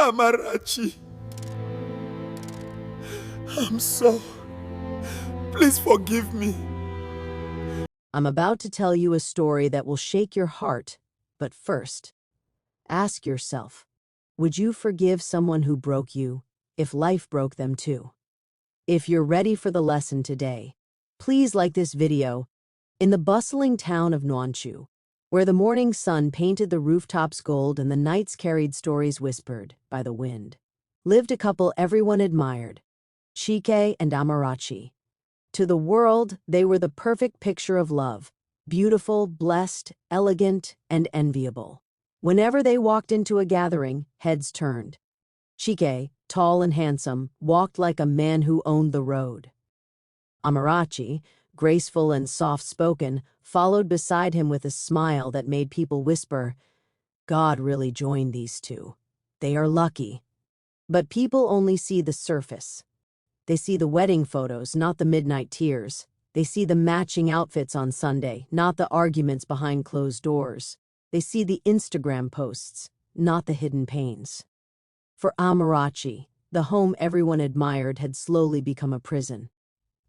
Amarachi, I'm so... Please forgive me. I'm about to tell you a story that will shake your heart, but first, ask yourself, would you forgive someone who broke you if life broke them too? If you're ready for the lesson today, please like this video. In the bustling town of Nwanchu, where the morning sun painted the rooftops gold and the nights carried stories whispered by the wind, lived a couple everyone admired, CHIKE and Amarachi. To the world, they were the perfect picture of love, beautiful, blessed, elegant, and enviable. Whenever they walked into a gathering, heads turned. CHIKE, tall and handsome, walked like a man who owned the road. Amarachi, graceful and soft-spoken, followed beside him with a smile that made people whisper, "God really joined these two. They are lucky." But people only see the surface. They see the wedding photos, not the midnight tears. They see the matching outfits on Sunday, not the arguments behind closed doors. They see the Instagram posts, not the hidden pains. For Amarachi, the home everyone admired had slowly become a prison.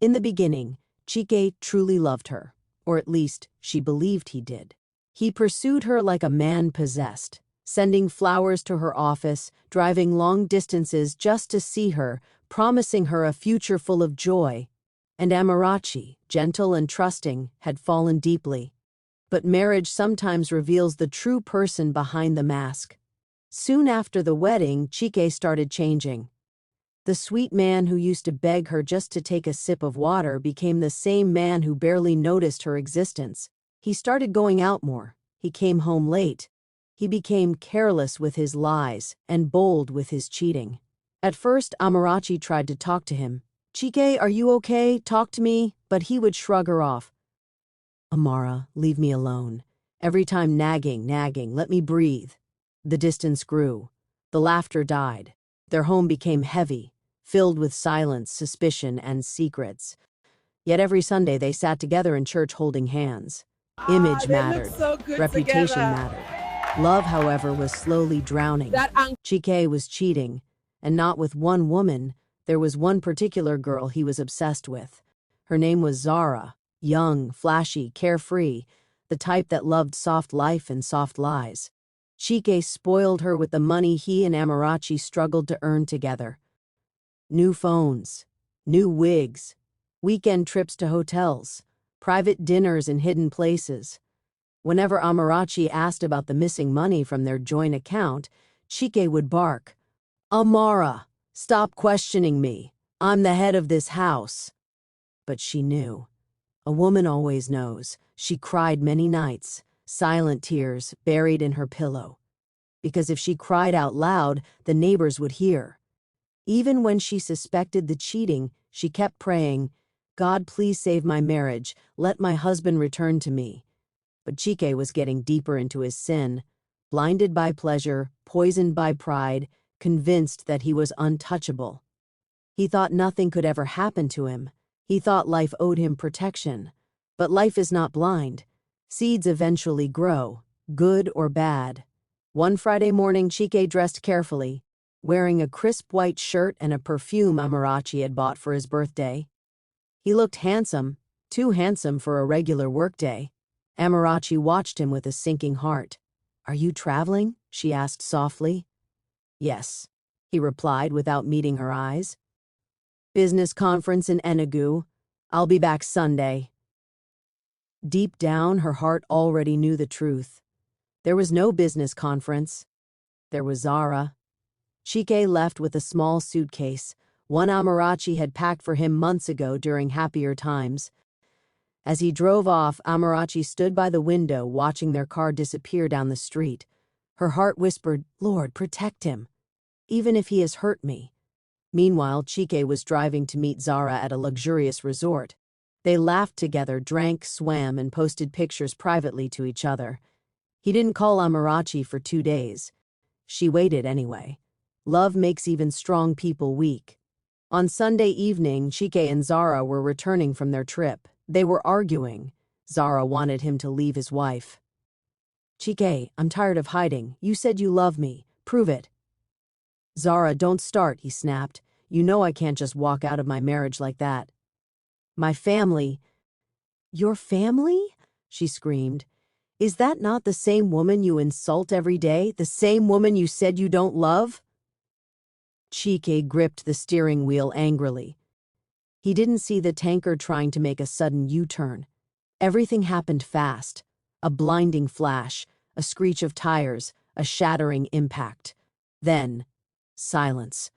In the beginning, CHIKE truly loved her, or at least she believed he did. He pursued her like a man possessed, sending flowers to her office, driving long distances just to see her, promising her a future full of joy. And Amarachi, gentle and trusting, had fallen deeply. But marriage sometimes reveals the true person behind the mask. Soon after the wedding, CHIKE started changing. The sweet man who used to beg her just to take a sip of water became the same man who barely noticed her existence. He started going out more. He came home late. He became careless with his lies and bold with his cheating. At first, Amarachi tried to talk to him. "CHIKE, are you okay? Talk to me." But he would shrug her off. "Amara, leave me alone. Every time nagging, let me breathe." The distance grew. The laughter died. Their home became heavy, filled with silence, suspicion, and secrets. Yet every Sunday they sat together in church holding hands. Image mattered. So good Reputation together. mattered. Love, however, was slowly drowning. CHIKE was cheating, and not with one woman. There was one particular girl he was obsessed with. Her name was Zara, young, flashy, carefree, the type that loved soft life and soft lies. CHIKE spoiled her with the money he and Amarachi struggled to earn together. New phones, new wigs, weekend trips to hotels, private dinners in hidden places. Whenever Amarachi asked about the missing money from their joint account, CHIKE would bark, "Amara, stop questioning me. I'm the head of this house." But she knew. A woman always knows. She cried many nights, silent tears buried in her pillow. Because if she cried out loud, the neighbors would hear. Even when she suspected the cheating, she kept praying, "God, please save my marriage. Let my husband return to me." But CHIKE was getting deeper into his sin, blinded by pleasure, poisoned by pride, convinced that he was untouchable. He thought nothing could ever happen to him. He thought life owed him protection. But life is not blind. Seeds eventually grow, good or bad. One Friday morning, CHIKE dressed carefully, wearing a crisp white shirt and a perfume Amarachi had bought for his birthday. He looked handsome, too handsome for a regular workday. Amarachi watched him with a sinking heart. "Are you traveling?" she asked softly. "Yes," he replied without meeting her eyes. "Business conference in Enugu. I'll be back Sunday." Deep down, her heart already knew the truth. There was no business conference. There was Zara. CHIKE left with a small suitcase, one Amarachi had packed for him months ago during happier times. As he drove off, Amarachi stood by the window watching their car disappear down the street. Her heart whispered, "Lord, protect him, even if he has hurt me." Meanwhile, CHIKE was driving to meet Zara at a luxurious resort. They laughed together, drank, swam, and posted pictures privately to each other. He didn't call Amarachi for 2 days. She waited anyway. Love makes even strong people weak. On Sunday evening, CHIKE and Zara were returning from their trip. They were arguing. Zara wanted him to leave his wife. "CHIKE, I'm tired of hiding. You said you love me. Prove it." Zara, don't start, he snapped. You know I can't just walk out of my marriage like that. My family. Your family? She screamed. Is that not the same woman you insult every day? The same woman you said you don't love? CHIKE gripped the steering wheel angrily. He didn't see the tanker trying to make a sudden U-turn. Everything happened fast. A blinding flash, a screech of tires, a shattering impact. Then, silence.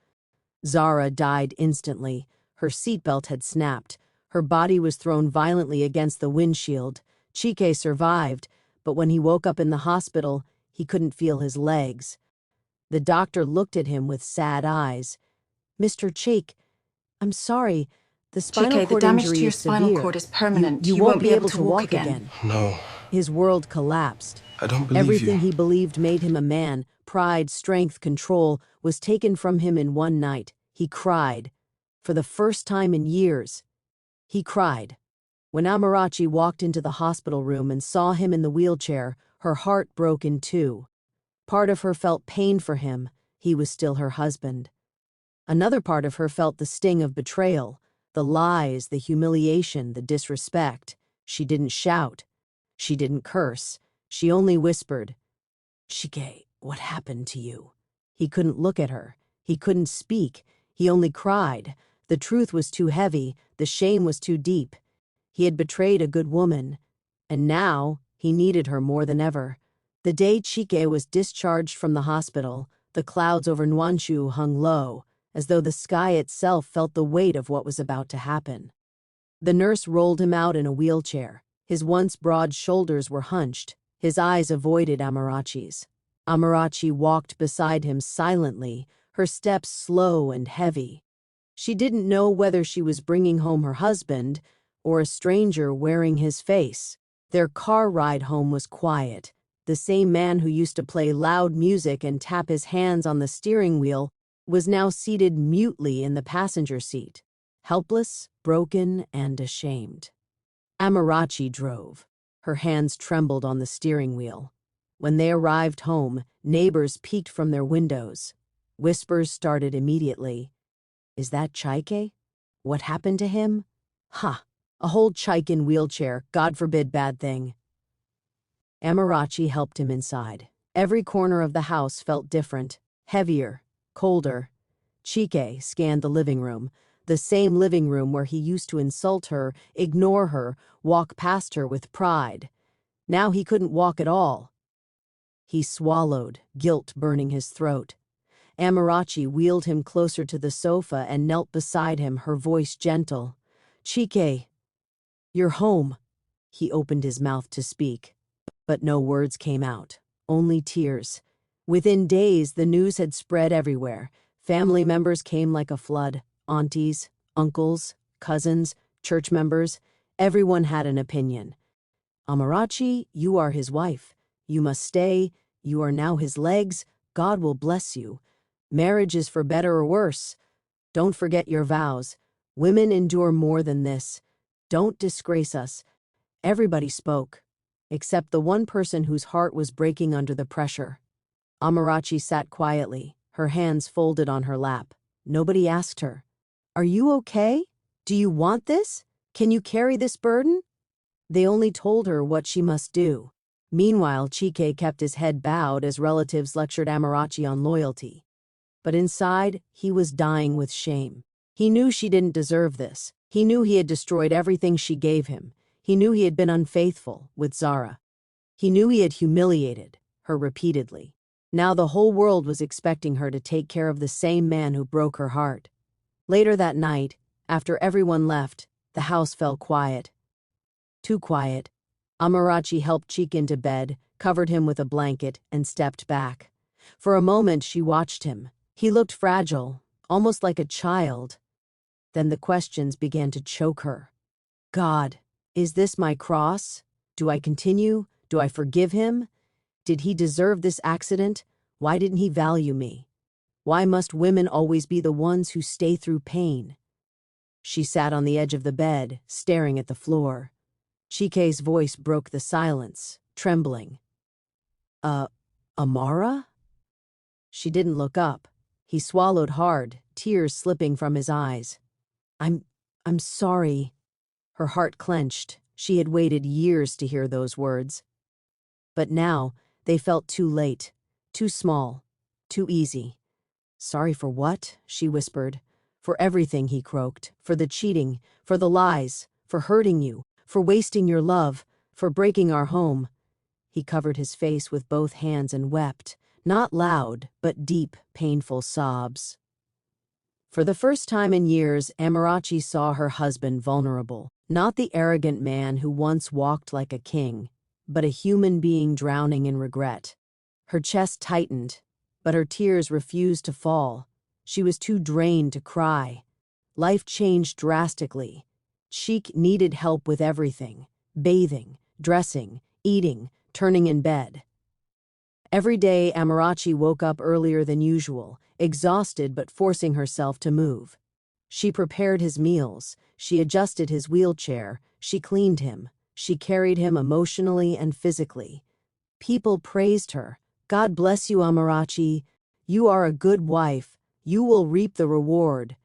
Zara died instantly. Her seatbelt had snapped. Her body was thrown violently against the windshield. CHIKE survived, but when he woke up in the hospital, he couldn't feel his legs. The doctor looked at him with sad eyes. Mr. CHIKE, I'm sorry. The spinal CHIKE, the cord damage injury to your is spinal severe. cord is permanent. You won't be able to walk again. No, His world collapsed. I don't believe Everything you. he believed made him a man, pride, strength, control, was taken from him in one night. He cried. For the first time in years, he cried. When Amarachi walked into the hospital room and saw him in the wheelchair, her heart broke in two. Part of her felt pain for him. He was still her husband. Another part of her felt the sting of betrayal, the lies, the humiliation, the disrespect. She didn't shout. She didn't curse. She only whispered, "CHIKE, what happened to you?" He couldn't look at her. He couldn't speak. He only cried. The truth was too heavy. The shame was too deep. He had betrayed a good woman, and now he needed her more than ever. The day CHIKE was discharged from the hospital, the clouds over Nwanshu hung low, as though the sky itself felt the weight of what was about to happen. The nurse rolled him out in a wheelchair. His once broad shoulders were hunched. His eyes avoided Amarachi's. Amarachi walked beside him silently, her steps slow and heavy. She didn't know whether she was bringing home her husband or a stranger wearing his face. Their car ride home was quiet. The same man who used to play loud music and tap his hands on the steering wheel was now seated mutely in the passenger seat, helpless, broken, and ashamed. Amarachi drove. Her hands trembled on the steering wheel. When they arrived home, neighbors peeked from their windows. Whispers started immediately. Is that CHIKE? What happened to him? Ha! A whole CHIKE in wheelchair, God forbid bad thing. Amarachi helped him inside. Every corner of the house felt different, heavier, colder. CHIKE scanned the living room, the same living room where he used to insult her, ignore her, walk past her with pride. Now he couldn't walk at all. He swallowed, guilt burning his throat. Amarachi wheeled him closer to the sofa and knelt beside him, her voice gentle. CHIKE, you're home. He opened his mouth to speak, but no words came out, only tears. Within days, the news had spread everywhere. Family members came like a flood. Aunties, uncles, cousins, church members. Everyone had an opinion. Amarachi, you are his wife. You must stay. You are now his legs. God will bless you. Marriage is for better or worse. Don't forget your vows. Women endure more than this. Don't disgrace us. Everybody spoke, except the one person whose heart was breaking under the pressure. Amarachi sat quietly, her hands folded on her lap. Nobody asked her, "Are you okay? Do you want this? Can you carry this burden?" They only told her what she must do. Meanwhile, CHIKE kept his head bowed as relatives lectured Amarachi on loyalty. But inside, he was dying with shame. He knew she didn't deserve this. He knew he had destroyed everything she gave him. He knew he had been unfaithful with Zara. He knew he had humiliated her repeatedly. Now the whole world was expecting her to take care of the same man who broke her heart. Later that night, after everyone left, the house fell quiet. Too quiet. Amarachi helped CHIKE into bed, covered him with a blanket, and stepped back. For a moment, she watched him. He looked fragile, almost like a child. Then the questions began to choke her. God, is this my cross? Do I continue? Do I forgive him? Did he deserve this accident? Why didn't he value me? Why must women always be the ones who stay through pain? She sat on the edge of the bed, staring at the floor. CHIKE's voice broke the silence, trembling. Amara? She didn't look up. He swallowed hard, tears slipping from his eyes. I'm sorry. Her heart clenched. She had waited years to hear those words. But now, they felt too late, too small, too easy. Sorry for what? She whispered. For everything, he croaked. For the cheating, for the lies, for hurting you, for wasting your love, for breaking our home. He covered his face with both hands and wept, not loud, but deep, painful sobs. For the first time in years, Amarachi saw her husband vulnerable, not the arrogant man who once walked like a king, but a human being drowning in regret. Her chest tightened, but her tears refused to fall. She was too drained to cry. Life changed drastically. CHIKE needed help with everything: bathing, dressing, eating, turning in bed. Every day, Amarachi woke up earlier than usual, exhausted but forcing herself to move. She prepared his meals, she adjusted his wheelchair, she cleaned him, she carried him emotionally and physically. People praised her. God bless you, Amarachi. You are a good wife. You will reap the reward.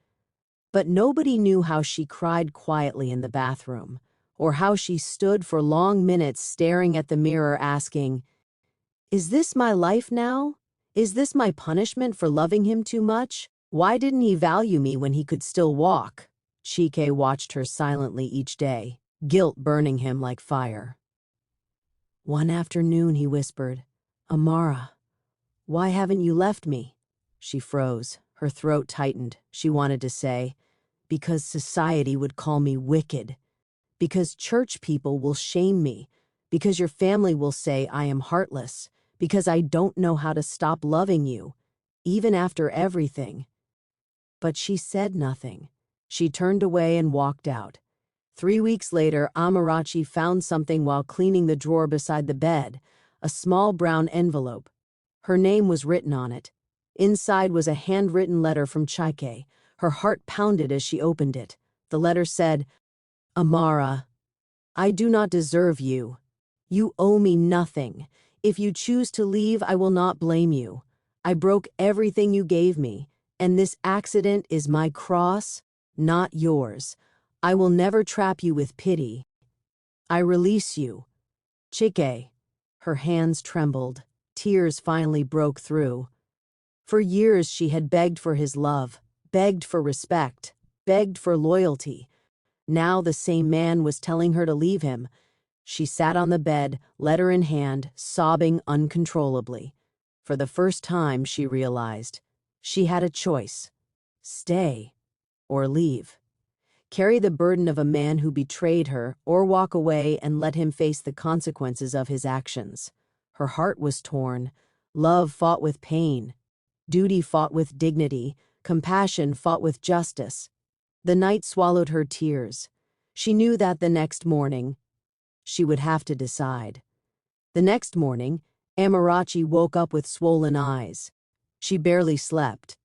But nobody knew how she cried quietly in the bathroom, or how she stood for long minutes staring at the mirror asking, "Is this my life now? Is this my punishment for loving him too much? Why didn't he value me when he could still walk?" CHIKE watched her silently each day, guilt burning him like fire. One afternoon he whispered, "Amara, why haven't you left me?" She froze. Her throat tightened. She wanted to say, "Because society would call me wicked. Because church people will shame me. Because your family will say I am heartless. Because I don't know how to stop loving you, even after everything." But she said nothing. She turned away and walked out. 3 weeks later, Amarachi found something while cleaning the drawer beside the bed, a small brown envelope. Her name was written on it. Inside was a handwritten letter from CHIKE. Her heart pounded as she opened it. The letter said, "Amara, I do not deserve you. You owe me nothing. If you choose to leave, I will not blame you. I broke everything you gave me, and this accident is my cross, not yours. I will never trap you with pity. I release you. CHIKE." Her hands trembled. Tears finally broke through. For years she had begged for his love, begged for respect, begged for loyalty. Now the same man was telling her to leave him. She sat on the bed, letter in hand, sobbing uncontrollably. For the first time, she realized she had a choice: stay or leave. Carry the burden of a man who betrayed her, or walk away and let him face the consequences of his actions. Her heart was torn. Love fought with pain. Duty fought with dignity. Compassion fought with justice. The night swallowed her tears. She knew that the next morning, she would have to decide. The next morning, Amarachi woke up with swollen eyes. She barely slept.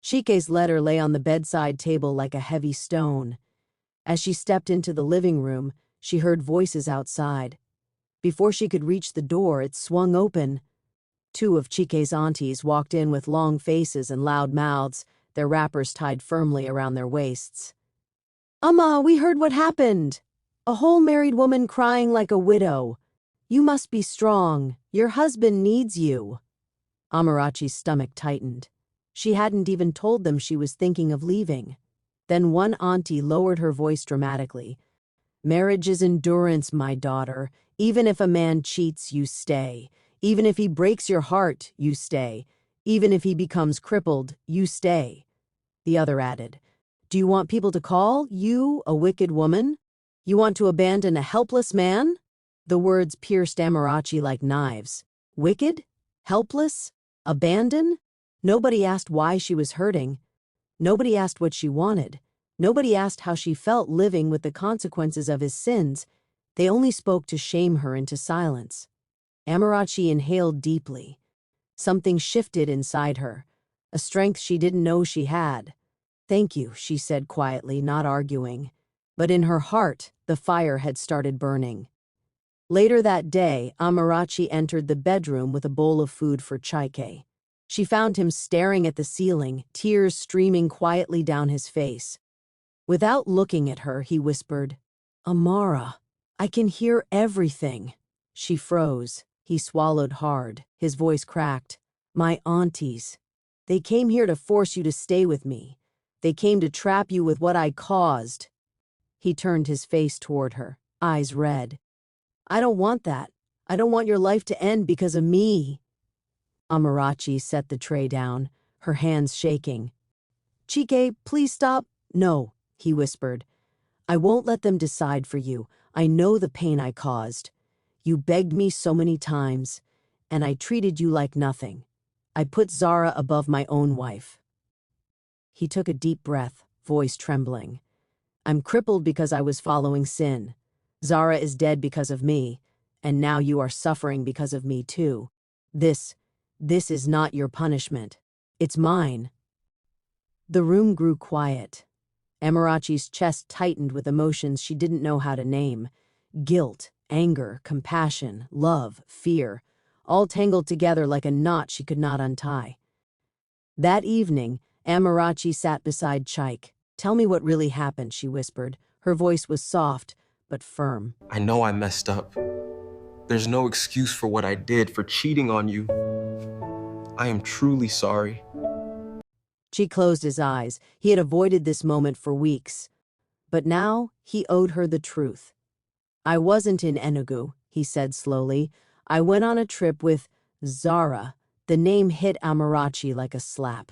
CHIKE's letter lay on the bedside table like a heavy stone. As she stepped into the living room, she heard voices outside. Before she could reach the door, it swung open. 2 of CHIKE's aunties walked in with long faces and loud mouths, their wrappers tied firmly around their waists. "Amma, we heard what happened. A whole married woman crying like a widow. You must be strong. Your husband needs you." Amarachi's stomach tightened. She hadn't even told them she was thinking of leaving. Then one auntie lowered her voice dramatically. "Marriage is endurance, my daughter. Even if a man cheats, you stay. Even if he breaks your heart, you stay. Even if he becomes crippled, you stay." The other added, "Do you want people to call you a wicked woman? You want to abandon a helpless man?" The words pierced Amarachi like knives. Wicked? Helpless? Abandon? Nobody asked why she was hurting. Nobody asked what she wanted. Nobody asked how she felt living with the consequences of his sins. They only spoke to shame her into silence. Amarachi inhaled deeply. Something shifted inside her, a strength she didn't know she had. "Thank you," she said quietly, not arguing. But in her heart, the fire had started burning. Later that day, Amarachi entered the bedroom with a bowl of food for CHIKE. She found him staring at the ceiling, tears streaming quietly down his face. Without looking at her, he whispered, "Amara, I can hear everything." She froze. He swallowed hard. His voice cracked. "My aunties. They came here to force you to stay with me. They came to trap you with what I caused." He turned his face toward her, eyes red. "I don't want that. I don't want your life to end because of me." Amarachi set the tray down, her hands shaking. "Chike, please stop." "No," he whispered. "I won't let them decide for you. I know the pain I caused. You begged me so many times, and I treated you like nothing. I put Zara above my own wife." He took a deep breath, voice trembling. "I'm crippled because I was following sin. Zara is dead because of me, and now you are suffering because of me too. This is not your punishment. It's mine." The room grew quiet. Amarachi's chest tightened with emotions she didn't know how to name. Guilt, anger, compassion, love, fear, all tangled together like a knot she could not untie. That evening, Amarachi sat beside CHIKE. "Tell me what really happened," she whispered. Her voice was soft, but firm. I know I messed up. There's no excuse for what I did, for cheating on you. I am truly sorry. She closed his eyes. He had avoided this moment for weeks. But now he owed her the truth. "I wasn't in Enugu," he said slowly. "I went on a trip with Zara." The name hit Amarachi like a slap.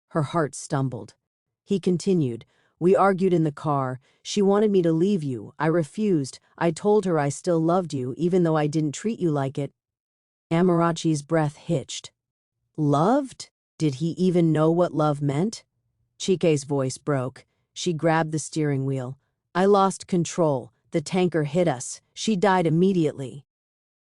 Her heart stumbled. He continued, "We argued in the car. She wanted me to leave you. I refused. I told her I still loved you, even though I didn't treat you like it." Amarachi's breath hitched. Loved? Did he even know what love meant? Chike's voice broke. She grabbed the steering wheel. "I lost control. The tanker hit us. She died immediately."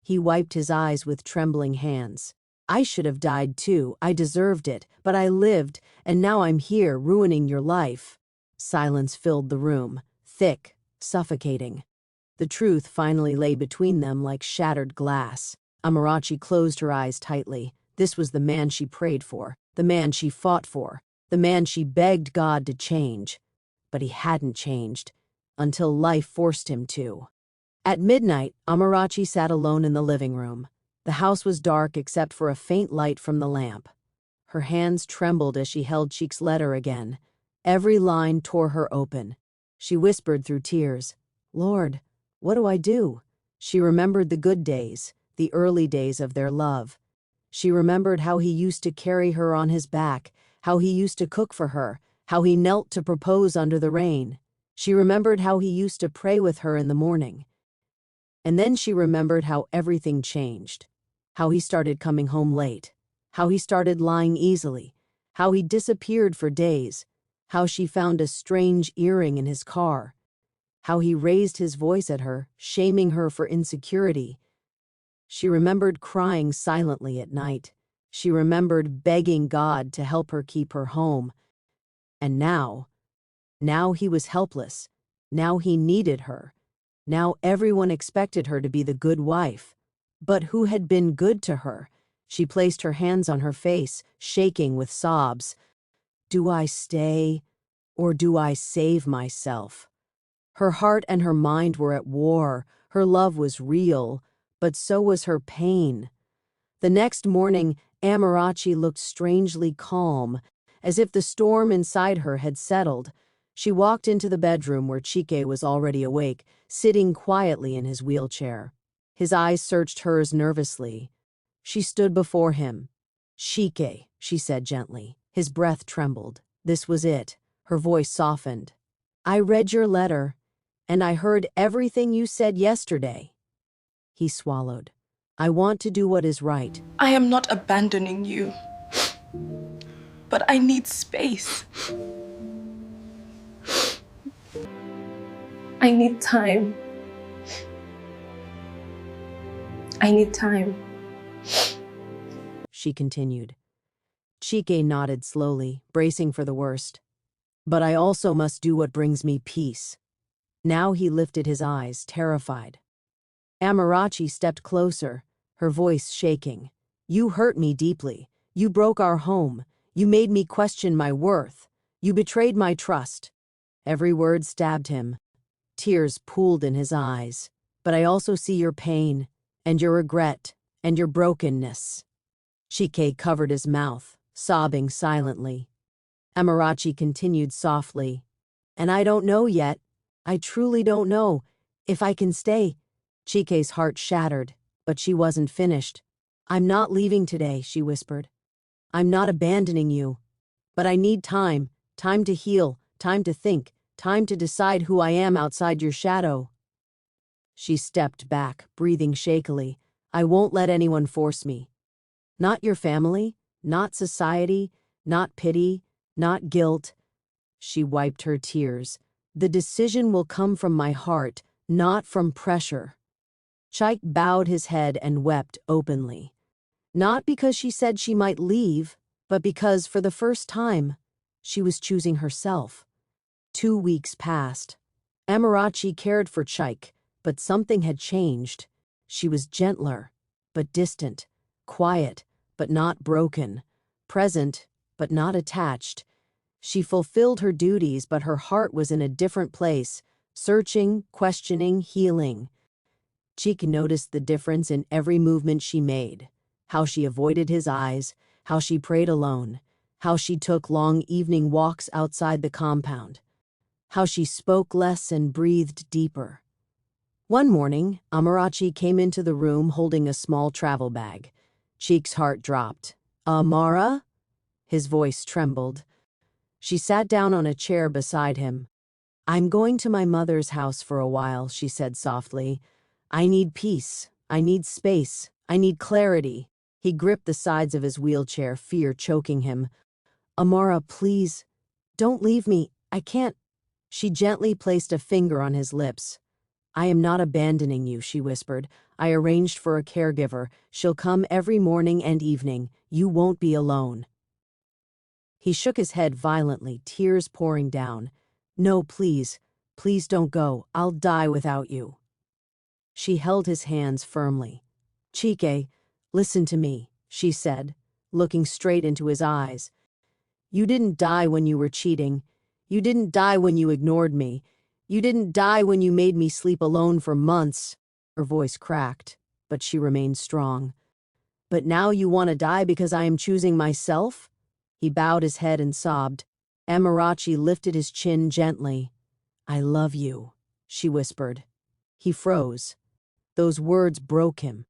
He wiped his eyes with trembling hands. "I should have died too. I deserved it. But I lived, and now I'm here, ruining your life." Silence filled the room, thick, suffocating. The truth finally lay between them like shattered glass. Amarachi closed her eyes tightly. This was the man she prayed for, the man she fought for, the man she begged God to change. But he hadn't changed, until life forced him to. At midnight, Amarachi sat alone in the living room. The house was dark except for a faint light from the lamp. Her hands trembled as she held Chike's letter again. Every line tore her open. She whispered through tears, "Lord, what do I do?" She remembered the good days, the early days of their love. She remembered how he used to carry her on his back, how he used to cook for her, how he knelt to propose under the rain. She remembered how he used to pray with her in the morning. And then she remembered how everything changed, how he started coming home late, how he started lying easily, how he disappeared for days, how she found a strange earring in his car, how he raised his voice at her, shaming her for insecurity. She remembered crying silently at night. She remembered begging God to help her keep her home. And now he was helpless. Now he needed her. Now everyone expected her to be the good wife. But who had been good to her? She placed her hands on her face, shaking with sobs. "Do I stay, or do I save myself?" Her heart and her mind were at war. Her love was real, but so was her pain. The next morning, Amarachi looked strangely calm, as if the storm inside her had settled. She walked into the bedroom where Chike was already awake, sitting quietly in his wheelchair. His eyes searched hers nervously. She stood before him. "Chike," she said gently. His breath trembled. This was it. Her voice softened. "I read your letter, and I heard everything you said yesterday." He swallowed. "I want to do what is right." I am not abandoning you, but I need space. I need time. I need time. She continued. Chike nodded slowly, bracing for the worst. "But I also must do what brings me peace." Now he lifted his eyes, terrified. Amarachi stepped closer, her voice shaking. "You hurt me deeply. You broke our home. You made me question my worth. You betrayed my trust." Every word stabbed him. Tears pooled in his eyes. "But I also see your pain, and your regret, and your brokenness." CHIKE covered his mouth, sobbing silently. Amarachi continued softly, "And I don't know yet. I truly don't know if I can stay." CHIKE's heart shattered, but she wasn't finished. "I'm not leaving today," she whispered. "I'm not abandoning you. But I need time, time to heal, time to think, time to decide who I am outside your shadow." She stepped back, breathing shakily. "I won't let anyone force me. Not your family, not society, not pity, not guilt." She wiped her tears. "The decision will come from my heart, not from pressure." CHIKE bowed his head and wept openly. Not because she said she might leave, but because, for the first time, she was choosing herself. 2 weeks passed. Amarachi cared for CHIKE, but something had changed. She was gentler, but distant, quiet, but not broken, present, but not attached. She fulfilled her duties, but her heart was in a different place, searching, questioning, healing. CHIKE noticed the difference in every movement she made, how she avoided his eyes, how she prayed alone, how she took long evening walks outside the compound, how she spoke less and breathed deeper. One morning, Amarachi came into the room holding a small travel bag. CHIKE's heart dropped. "Amara?" His voice trembled. She sat down on a chair beside him. "I'm going to my mother's house for a while," she said softly. "I need peace. I need space. I need clarity." He gripped the sides of his wheelchair, fear choking him. "Amara, please, don't leave me. I can't." She gently placed a finger on his lips. "I am not abandoning you," she whispered. "I arranged for a caregiver. She'll come every morning and evening. You won't be alone." He shook his head violently, tears pouring down. "No, please. Please don't go. I'll die without you." She held his hands firmly. "CHIKE, listen to me," she said, looking straight into his eyes. "You didn't die when you were cheating. You didn't die when you ignored me. You didn't die when you made me sleep alone for months." Her voice cracked, but she remained strong. "But now you want to die because I am choosing myself?" He bowed his head and sobbed. Amarachi lifted his chin gently. "I love you," she whispered. He froze. Those words broke him.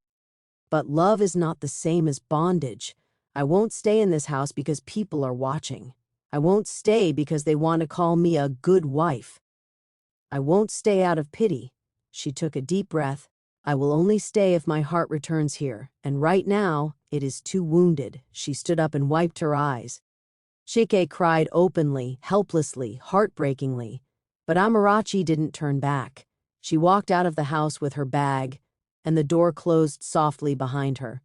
"But love is not the same as bondage. I won't stay in this house because people are watching. I won't stay because they want to call me a good wife. I won't stay out of pity." She took a deep breath. "I will only stay if my heart returns here, and right now it is too wounded." She stood up and wiped her eyes. CHIKE cried openly, helplessly, heartbreakingly. But Amarachi didn't turn back. She walked out of the house with her bag, and the door closed softly behind her.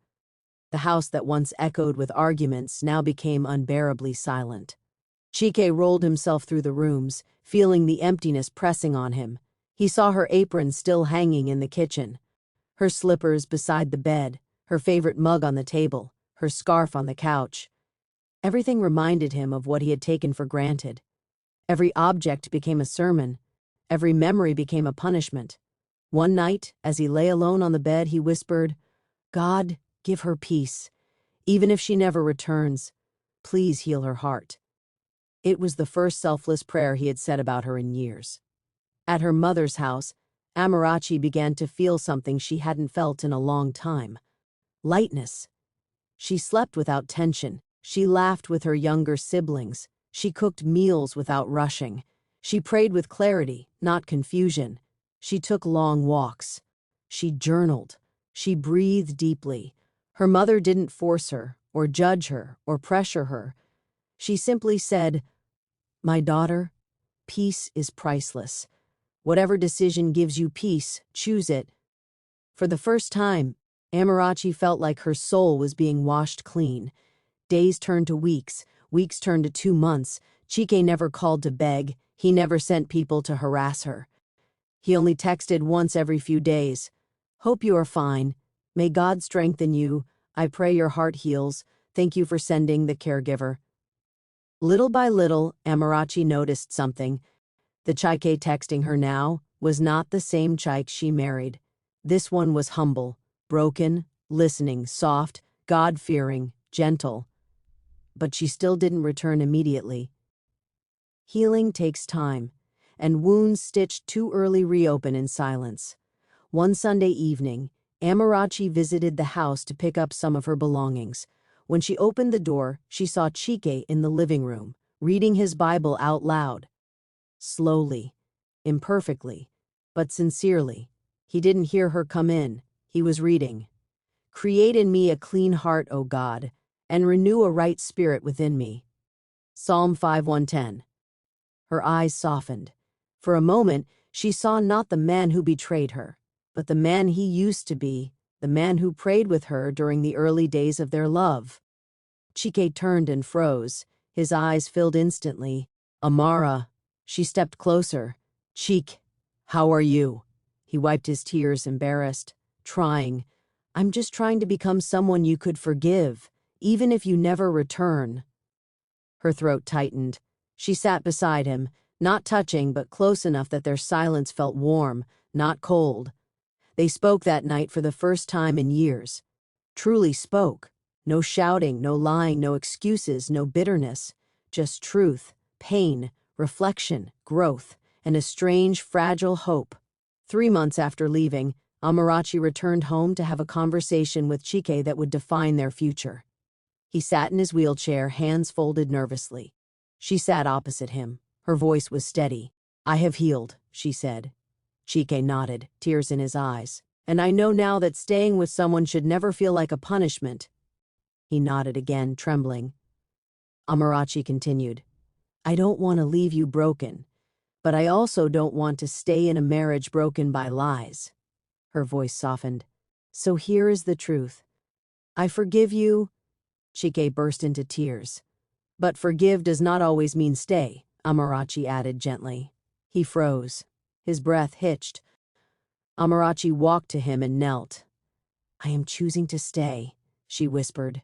The house that once echoed with arguments now became unbearably silent. CHIKE rolled himself through the rooms, feeling the emptiness pressing on him. He saw her apron still hanging in the kitchen, her slippers beside the bed, her favorite mug on the table, her scarf on the couch. Everything reminded him of what he had taken for granted. Every object became a sermon. Every memory became a punishment. One night, as he lay alone on the bed, he whispered, "God, give her peace. Even if she never returns, please heal her heart." It was the first selfless prayer he had said about her in years. At her mother's house, Amarachi began to feel something she hadn't felt in a long time. Lightness. She slept without tension. She laughed with her younger siblings. She cooked meals without rushing. She prayed with clarity, not confusion. She took long walks. She journaled. She breathed deeply. Her mother didn't force her, or judge her, or pressure her. She simply said, "My daughter, peace is priceless. Whatever decision gives you peace, choose it." For the first time, Amarachi felt like her soul was being washed clean. Days turned to weeks, weeks turned to 2 months. CHIKE never called to beg. He never sent people to harass her. He only texted once every few days. "Hope you are fine. May God strengthen you. I pray your heart heals. Thank you for sending the caregiver. Little by little, Amarachi noticed something. The CHIKE texting her now was not the same CHIKE she married. This one was humble, broken, listening, soft, God-fearing, gentle. But she still didn't return immediately. Healing takes time, and wounds stitched too early reopen in silence. One Sunday evening, Amarachi visited the house to pick up some of her belongings. When she opened the door, she saw CHIKE in the living room, reading his Bible out loud. Slowly, imperfectly, but sincerely. He didn't hear her come in. He was reading, "Create in me a clean heart, O God, and renew a right spirit within me." Psalm 5:110. Her eyes softened. For a moment, she saw not the man who betrayed her, but the man he used to be, the man who prayed with her during the early days of their love. CHIKE turned and froze. His eyes filled instantly. "Amara." She stepped closer. "CHIKE, how are you?" He wiped his tears, embarrassed. "I'm just trying to become someone you could forgive, even if you never return." Her throat tightened. She sat beside him, not touching but close enough that their silence felt warm, not cold. They spoke that night for the first time in years. Truly spoke. No shouting, no lying, no excuses, no bitterness. Just truth, pain, reflection, growth, and a strange, fragile hope. 3 months after leaving, Amarachi returned home to have a conversation with CHIKE that would define their future. He sat in his wheelchair, hands folded nervously. She sat opposite him. Her voice was steady. "I have healed," she said. CHIKE nodded, tears in his eyes. "And I know now that staying with someone should never feel like a punishment." He nodded again, trembling. Amarachi continued, "I don't want to leave you broken, but I also don't want to stay in a marriage broken by lies." Her voice softened. "So here is the truth. I forgive you." CHIKE burst into tears. "But forgive does not always mean stay," Amarachi added gently. He froze. His breath hitched. Amarachi walked to him and knelt. "I am choosing to stay," she whispered.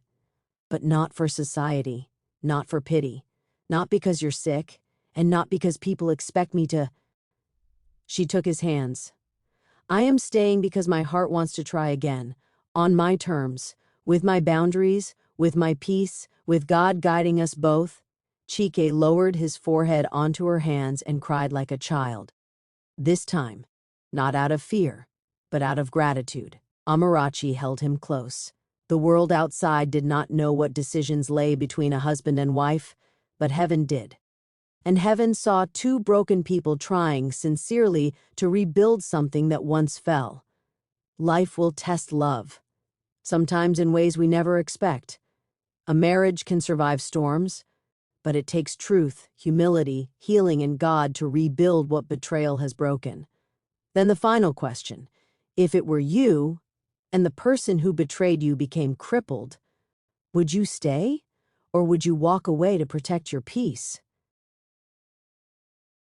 "But not for society, not for pity, not because you're sick, and not because people expect me to." She took his hands. "I am staying because my heart wants to try again, on my terms, with my boundaries, with my peace, with God guiding us both." CHIKE lowered his forehead onto her hands and cried like a child. This time, not out of fear, but out of gratitude. Amarachi held him close. The world outside did not know what decisions lay between a husband and wife, but heaven did. And heaven saw 2 broken people trying sincerely to rebuild something that once fell. Life will test love, sometimes in ways we never expect. A marriage can survive storms, but it takes truth, humility, healing in God to rebuild what betrayal has broken. Then the final question: if it were you, and the person who betrayed you became crippled, would you stay, or would you walk away to protect your peace?